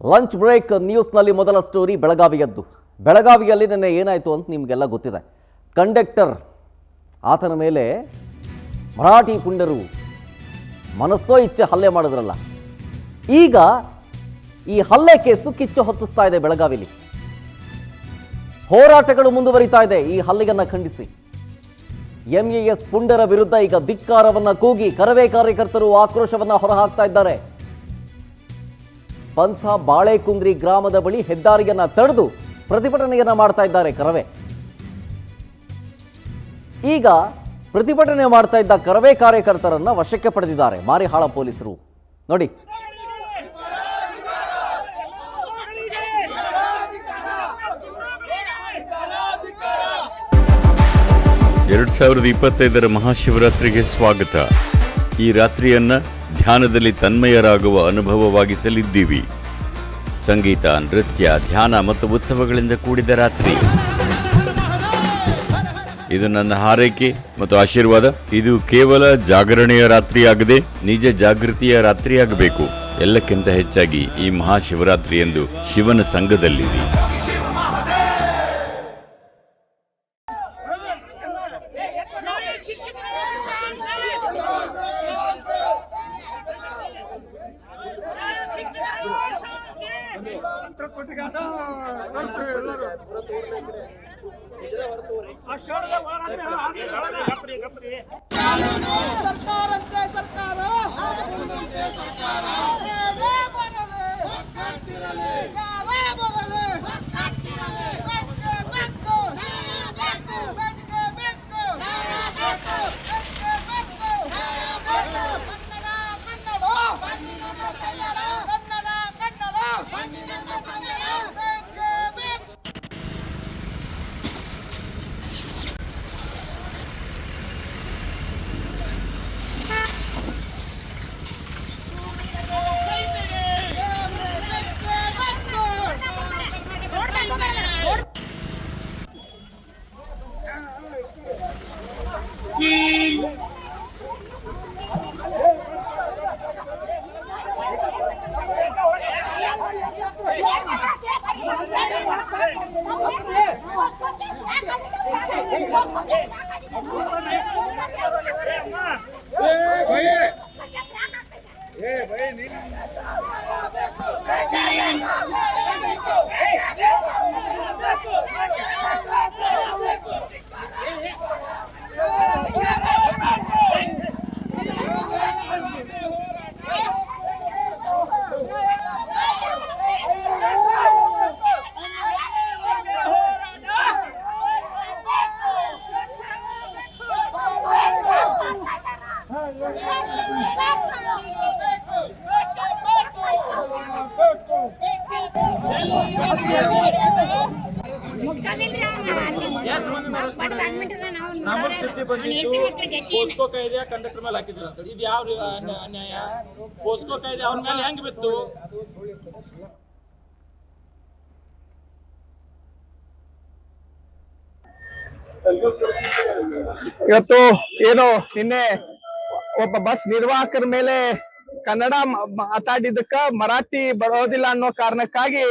Lunch break ನ್ಯೂಸ್ನಲ್ಲಿ ಮೊದಲ story ಬೆಳಗಾವಿಯದ್ದು. ಬೆಳಗಾವಿಯಲ್ಲಿ ನಿನ್ನೆ ಏನಾಯಿತು ಅಂತ ನಿಮಗೆಲ್ಲ ಗೊತ್ತಿದೆ. ಕಂಡಕ್ಟರ್ ಆತನ ಮೇಲೆ ಮರಾಠಿ ಪುಂಡರು ಮನಸ್ಸೋ ಇಚ್ಛೆ ಹಲ್ಲೆ ಮಾಡಿದ್ರಲ್ಲ, ಈಗ ಈ ಹಲ್ಲೆ ಕೇಸು ಕಿಚ್ಚು ಹೊತ್ತಿಸ್ತಾ ಇದೆ. ಬೆಳಗಾವಿಲಿ ಹೋರಾಟಗಳು ಮುಂದುವರಿತಾ ಇದೆ ಈ ಹಲ್ಲೆಯನ್ನ ಖಂಡಿಸಿ. ಎಂಇಎಸ್ ಪುಂಡರ ವಿರುದ್ಧ ಈಗ ಧಿಕ್ಕಾರವನ್ನ ಕೂಗಿ ಕರವೇ ಕಾರ್ಯಕರ್ತರು ಆಕ್ರೋಶವನ್ನ ಹೊರಹಾಕ್ತಾ ಇದ್ದಾರೆ. ಪಂಥ ಬಾಳೆಕುಂಗ್ರಿ ಗ್ರಾಮದ ಬಳಿ ಹೆದ್ದಾರಿಯನ್ನ ತಡೆದು ಪ್ರತಿಭಟನೆಯನ್ನ ಮಾಡ್ತಾ ಇದ್ದಾರೆ ಕರವೇ. ಈಗ ಪ್ರತಿಭಟನೆ ಮಾಡ್ತಾ ಇದ್ದ ಕರವೇ ಕಾರ್ಯಕರ್ತರನ್ನ ವಶಕ್ಕೆ ಪಡೆದಿದ್ದಾರೆ ಮಾರಿಹಾಳ ಪೊಲೀಸರು. ನೋಡಿ, ಎರಡು 2025 ಮಹಾಶಿವರಾತ್ರಿಗೆ ಸ್ವಾಗತ. ಈ ರಾತ್ರಿಯನ್ನ ಧ್ಯಾನದಲ್ಲಿ ತನ್ಮಯರಾಗುವ ಅನುಭವವಾಗಿಸಲಿದ್ದೀವಿ. ಸಂಗೀತ, ನೃತ್ಯ, ಧ್ಯಾನ ಮತ್ತು ಉತ್ಸವಗಳಿಂದ ಕೂಡಿದ ರಾತ್ರಿ. ಇದು ನನ್ನ ಹಾರೈಕೆ ಮತ್ತು ಆಶೀರ್ವಾದ. ಇದು ಕೇವಲ ಜಾಗರಣೆಯ ರಾತ್ರಿಯಾಗದೆ ನಿಜ ಜಾಗೃತಿಯ ರಾತ್ರಿಯಾಗಬೇಕು. ಎಲ್ಲಕ್ಕಿಂತ ಹೆಚ್ಚಾಗಿ ಈ ಮಹಾಶಿವರಾತ್ರಿ ಎಂದು ಶಿವನ ಸಂಘದಲ್ಲಿದೆ. ಪೋಸ್ಕೋ ಕಾಯ್ದೆ ಕಂಡಕ್ಟರ್ ಮೇಲೆ ಹಾಕಿದ್ರು ಅಂತ. ಇದು ಯಾವ ಅನ್ಯಾಯ? ಪೋಸ್ಕೋ ಕಾಯ್ದೆ ಅವ್ರ ಮೇಲೆ ಹೆಂಗ್ ಬಿತ್ತು? ಇವತ್ತು ಏನು ನಿನ್ನೆ ಒಬ್ಬ ಬಸ್ ನಿರ್ವಾಹಕರ ಮೇಲೆ ಕನ್ನಡ ಮಾತಾಡಿದ್ದಕ್ಕ ಮರಾಠಿ ಬರೋದಿಲ್ಲ ಅನ್ನೋ ಕಾರಣಕ್ಕಾಗಿ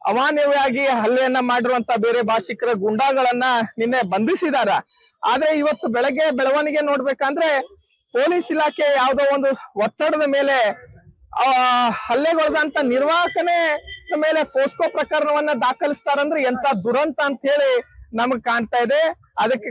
ಅಮಾನ್ಯವಾಗಿ ಹಲ್ಲೆಯನ್ನ ಮಾಡಿರುವಂತ ಬೇರೆ ಭಾಷಿಕರ ಗುಂಡಾಗಳನ್ನ ನಿನ್ನೆ ಬಂಧಿಸಿದಾರ. ಆದ್ರೆ ಇವತ್ತು ಬೆಳಗ್ಗೆ ಬೆಳವಣಿಗೆ ನೋಡ್ಬೇಕಂದ್ರೆ ಪೊಲೀಸ್ ಇಲಾಖೆ ಯಾವುದೋ ಒಂದು ಒತ್ತಡದ ಮೇಲೆ ಹಲ್ಲೆಗೊಳದಂತ ನಿರ್ವಾಹಕನೇ ಮೇಲೆ ಪೋಸ್ಕೋ ಪ್ರಕರಣವನ್ನ ದಾಖಲಿಸ್ತಾರಂದ್ರೆ ಎಂತ ದುರಂತ ಅಂತ ಹೇಳಿ ನಮಗ್ ಕಾಣ್ತಾ ಇದೆ. ಅದಕ್ಕೆ